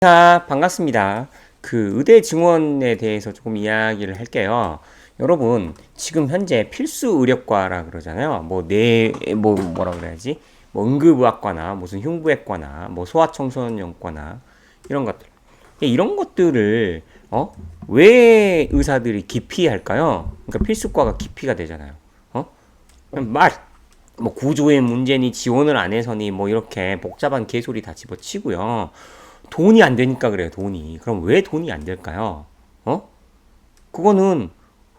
반갑습니다. 그 의대 증원에 대해서 조금 이야기를 할게요. 여러분, 지금 현재 필수 의료과라 그러잖아요. 뭐라 그래야지? 뭐 응급의학과나 무슨 흉부외과나 뭐 소아청소년과나 이런 것들. 이런 것들을 왜 의사들이 기피할까요? 그러니까 필수과가 기피가 되잖아요. 어? 말 뭐 구조의 문제니 지원을 안 해서니 뭐 이렇게 복잡한 개소리 다 집어치고요. 돈이 안 되니까 그래요, 돈이. 그럼 왜 돈이 안 될까요? 어? 그거는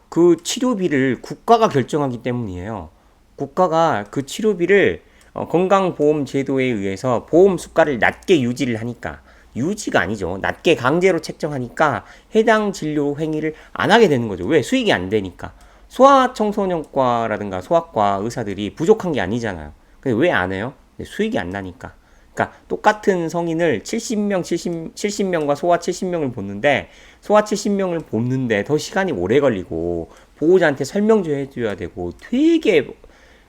그 치료비를 국가가 결정하기 때문이에요. 국가가 그 치료비를 건강보험제도에 의해서 보험 수가를 낮게 유지를 하니까, 유지가 아니죠. 낮게 강제로 책정하니까 해당 진료 행위를 안 하게 되는 거죠. 왜? 수익이 안 되니까. 소아청소년과라든가 소아과 의사들이 부족한 게 아니잖아요. 근데 왜 안 해요? 수익이 안 나니까. 그러니까 똑같은 성인을 70명과 소아 70명을 보는데 소아 70명을 보는데 더 시간이 오래 걸리고 보호자한테 설명 좀 해줘야 되고 되게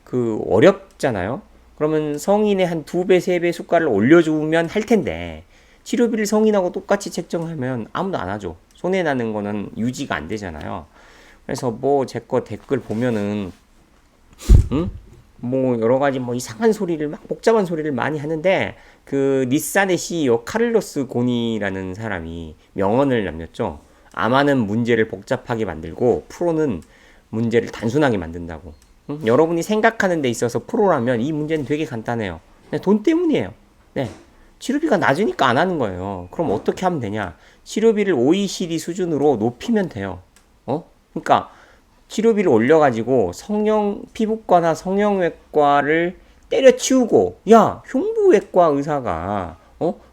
그 어렵잖아요. 그러면 성인의 한 2배, 3배 수가를 올려주면 할 텐데 치료비를 성인하고 똑같이 책정하면 아무도 안 하죠. 손해나는 거는 유지가 안 되잖아요. 그래서 뭐 제 거 댓글 보면은 응? 뭐 여러 가지 뭐 이상한 소리를 막 복잡한 소리를 많이 하는데 그 닛산의 CEO 카를로스 고니라는 사람이 명언을 남겼죠. 아마는 문제를 복잡하게 만들고 프로는 문제를 단순하게 만든다고. 응? 여러분이 생각하는 데 있어서 프로라면 이 문제는 되게 간단해요. 네, 돈 때문이에요. 네. 치료비가 낮으니까 안 하는 거예요. 그럼 어떻게 하면 되냐? 치료비를 OECD 수준으로 높이면 돼요. 그러니까 치료비를 올려가지고 피부과나 성형외과를 때려치우고, 야, 흉부외과 의사가,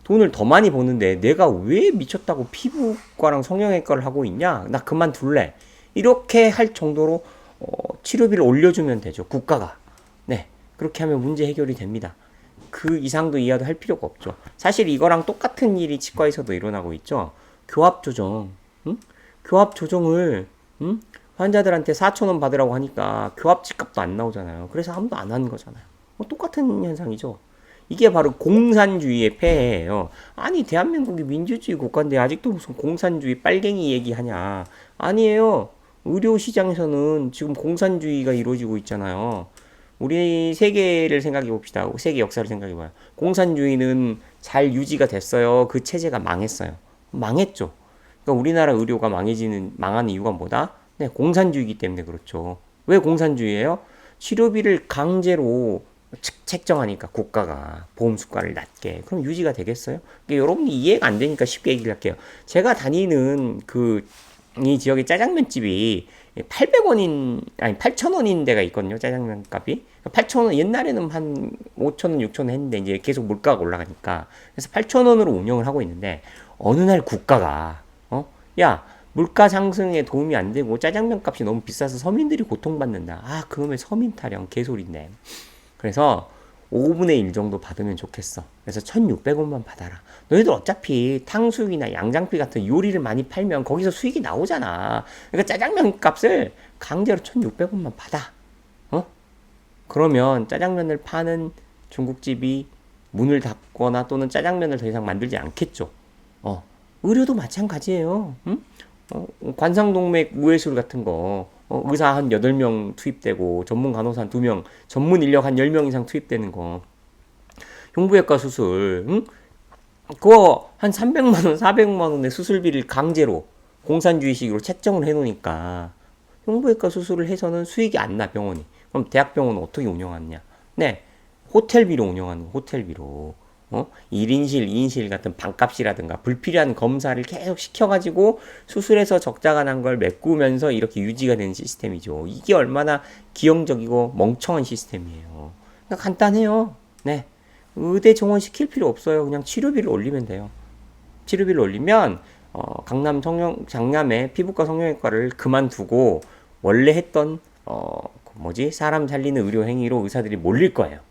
돈을 더 많이 버는데 내가 왜 미쳤다고 피부과랑 성형외과를 하고 있냐? 나 그만둘래. 이렇게 할 정도로, 치료비를 올려주면 되죠. 국가가. 네. 그렇게 하면 문제 해결이 됩니다. 그 이상도 이하도 할 필요가 없죠. 사실 이거랑 똑같은 일이 치과에서도 일어나고 있죠. 교합 조정. 응? 교합 조정을, 응? 환자들한테 4,000원 받으라고 하니까 교합 집값도 안 나오잖아요. 그래서 아무도 안 하는 거잖아요. 똑같은 현상이죠. 이게 바로 공산주의의 폐해예요. 아니, 대한민국이 민주주의 국가인데 아직도 무슨 공산주의 빨갱이 얘기하냐. 아니에요. 의료시장에서는 지금 공산주의가 이루어지고 있잖아요. 우리 세계를 생각해 봅시다. 세계 역사를 생각해 봐요. 공산주의는 잘 유지가 됐어요. 그 체제가 망했어요. 망했죠. 그러니까 우리나라 의료가 망하는 이유가 뭐다? 네, 공산주의이기 때문에 그렇죠. 왜 공산주의예요? 치료비를 강제로 책정하니까 국가가 보험 수가를 낮게. 그럼 유지가 되겠어요? 그러니까 여러분이 이해가 안 되니까 쉽게 얘기를 할게요. 제가 다니는 이 지역의 짜장면집이 800원인 아니 8,000원인 데가 있거든요. 짜장면 값이 8,000원. 옛날에는 한 5,000원, 6,000원 했는데 이제 계속 물가가 올라가니까 그래서 8,000원으로 운영을 하고 있는데 어느 날 국가가 야, 물가 상승에 도움이 안 되고 짜장면 값이 너무 비싸서 서민들이 고통받는다. 아, 그놈의 서민 타령 개소리네. 그래서 5분의 1 정도 받으면 좋겠어. 그래서 1,600원만 받아라. 너희들 어차피 탕수육이나 양장피 같은 요리를 많이 팔면 거기서 수익이 나오잖아. 그러니까 짜장면 값을 강제로 1,600원만 받아. 그러면 짜장면을 파는 중국집이 문을 닫거나 또는 짜장면을 더 이상 만들지 않겠죠. 의료도 마찬가지예요. 응? 관상동맥 우회술 같은 거 의사 한 8명 투입되고 전문 간호사 한 2명, 전문 인력 한 10명 이상 투입되는 거. 흉부외과 수술, 응? 그거 한 300만 원, 400만 원의 수술비를 강제로 공산주의식으로 책정을 해놓으니까 흉부외과 수술을 해서는 수익이 안 나, 병원이. 그럼 대학병원은 어떻게 운영하느냐? 네, 호텔비로 운영하는 거, 호텔비로. 1인실, 2인실 같은 방값이라든가 불필요한 검사를 계속 시켜가지고 수술해서 적자가 난 걸 메꾸면서 이렇게 유지가 되는 시스템이죠. 이게 얼마나 기형적이고 멍청한 시스템이에요. 그러니까 간단해요. 네. 의대 정원 시킬 필요 없어요. 그냥 치료비를 올리면 돼요. 치료비를 올리면 장남의 피부과 성형외과를 그만두고 원래 했던 사람 살리는 의료 행위로 의사들이 몰릴 거예요.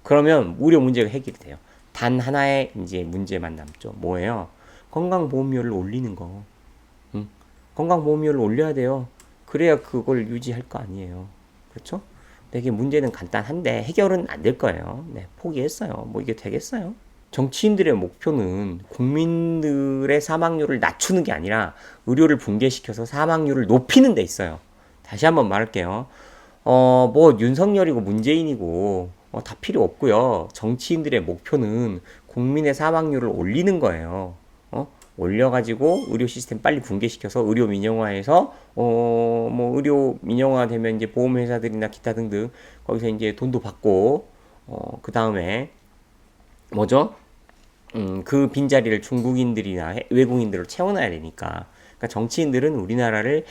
그러면 의료 문제가 해결이 돼요. 단 하나의 이제 문제만 남죠. 뭐예요? 건강보험료를 올리는 거. 건강보험료를 올려야 돼요. 그래야 그걸 유지할 거 아니에요. 그렇죠? 되게 문제는 간단한데 해결은 안 될 거예요. 네, 포기했어요. 뭐 이게 되겠어요? 정치인들의 목표는 국민들의 사망률을 낮추는 게 아니라 의료를 붕괴시켜서 사망률을 높이는 데 있어요. 다시 한번 말할게요. 뭐 윤석열이고 문재인이고 다 필요 없고요. 정치인들의 목표는 국민의 사망률을 올리는 거예요. 올려가지고 의료 시스템 빨리 붕괴시켜서 의료 민영화해서 뭐 의료 민영화 되면 이제 보험회사들이나 기타 등등 거기서 이제 돈도 받고 그 다음에 뭐죠? 그 빈자리를 중국인들이나 외국인들로 채워놔야 되니까. 그러니까 정치인들은 우리나라를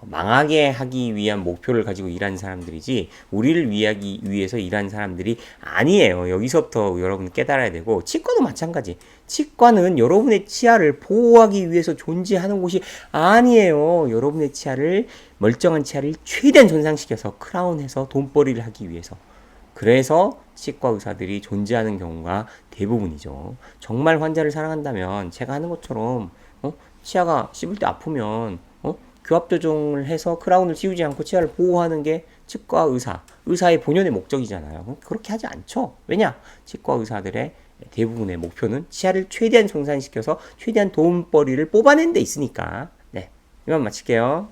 망하게 하기 위한 목표를 가지고 일하는 사람들이지 우리를 위하기 위해서 일하는 사람들이 아니에요. 여기서부터 여러분 깨달아야 되고 치과도 마찬가지. 치과는 여러분의 치아를 보호하기 위해서 존재하는 곳이 아니에요. 여러분의 치아를 멀쩡한 치아를 최대한 손상시켜서 크라운해서 돈벌이를 하기 위해서. 그래서 치과 의사들이 존재하는 경우가 대부분이죠. 정말 환자를 사랑한다면 제가 하는 것처럼 치아가 씹을 때 아프면 교합 조정을 해서 크라운을 씌우지 않고 치아를 보호하는 게 치과 의사의 본연의 목적이잖아요. 그렇게 하지 않죠. 왜냐? 치과 의사들의 대부분의 목표는 치아를 최대한 손상시켜서 최대한 돈벌이를 뽑아낸 데 있으니까. 네, 이만 마칠게요.